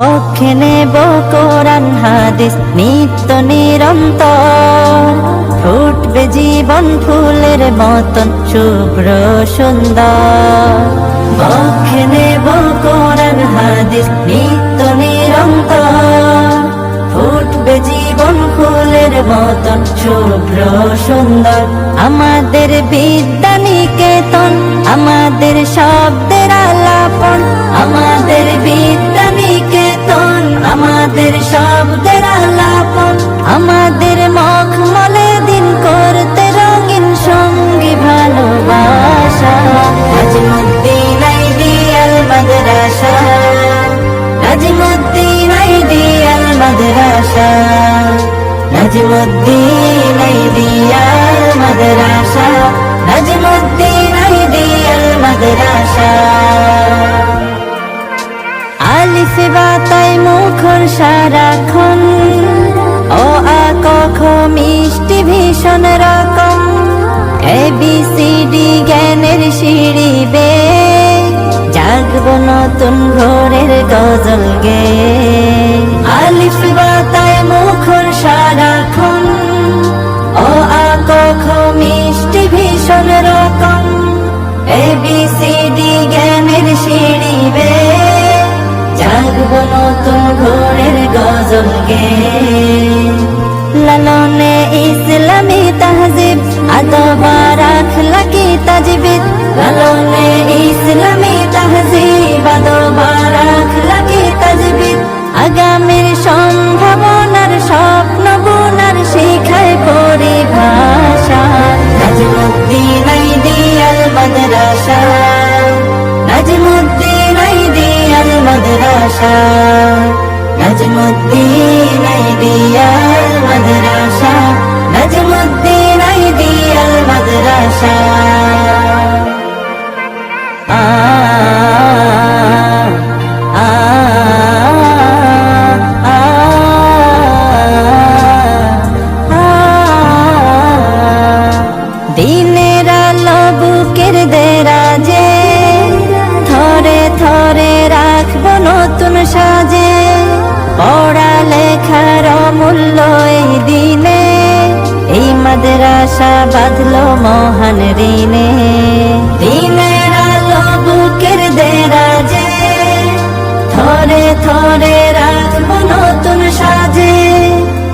পক্ষে নেব কোরআন হাদিস নিত্য নিরন্তর, ফুটবে জীবন ফুলের মতন শুভ্র সুন্দর। পক্ষে নেব কোরআন হাদিস নিত্য নিরন্তর, ফুটবে জীবন ফুলের মতন শুভ্র সুন্দর। আমাদের বিদ্যা নিকেতন, আমাদের শব্দের আলাপন, আমাদের বিদ্যা নিকেতন, আমাদের শব্দের আলাপন। আমাদের মখমলে দিন করতে রঙিন সঙ্গী ভালোবাসা। নাজমুদ্দিন আইডিয়াল মাদ্রাসা, নাজমুদ্দিন আইডিয়াল মাদ্রাসা, নাজমুদ্দিন আইডিয়াল মাদ্রাসা, নাজমুদ্দিন আইডিয়াল মাদ্রাসা। আলিফ বাতায় মুখর সারাক্ষণ, অ আ ক খ মিষ্টি ভীষণ রকম। ABCD জ্ঞানের সিঁড়ি বেয়ে জাগবো নতুন ভোরের গজল গে। আলিফ বাতায় মুখর সারাক্ষণ, অ আ ক খ মিষ্টি ভীষণ রকম। ABCD জ্ঞানের সিঁড়ি বেয়ে জাগবো নতুন ভোরের গজল গে। লালনে ইসলামী তাহজিব, আদব আর আখলাকি তাজবিদ। লালনে ইসলামী তাহজিব, আদব আর আখলাকি তাজবিদ। আগামীর সম্ভাবনার স্বপ্ন বুনার শিখায় পরিভাষা। নাজমুদ্দিন আইডিয়াল মাদ্রাসা, নাজমুদ্দিন আইডিয়াল মাদ্রাসা, নাজমুদ্দিন আইডিয়াল মাদ্রাসা, নাজমুদ্দিন আইডিয়াল মাদ্রাসা। দিনের আলো বুকের দেরাজে, থরে থরে রাখবো নতুন সাজে। পড়া লেখার অমূল্য এই দিনে, এই মাদ্রাসা বাঁধলো মহান ঋণে। দিনের আলো বুকের দেরাজে, থরে থরে রাখবো নতুন সাজে।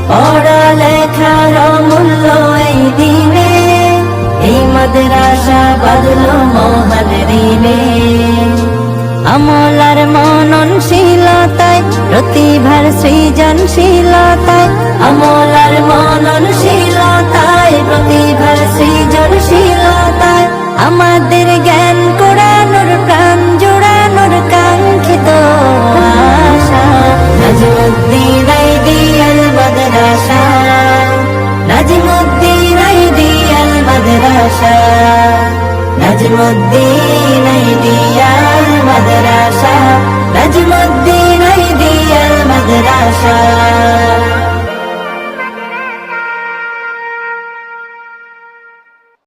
পড়া লেখার অমূল্য এই দিনে, এই মাদ্রাসা বাঁধলো মহান ঋণে। আমল আর মননশীলতায়, প্রতিভার সৃজনশীলতায়। আমল আর মননশীলতায়, প্রতিভার সৃজনশীলতায়। আমাদের জ্ঞান কোড়ানোর, প্রাণ জোড়ানোর কাঙ্ক্ষিত আশা। নাজমুদ্দিন আইডিয়াল মাদ্রাসা, নাজমুদ্দিন আইডিয়াল মাদ্রাসা, নাজমুদ্দিন আইডিয়াল মাদ্রাসা, নাজমুদ্দিন আইডিয়াল মাদ্রাসা।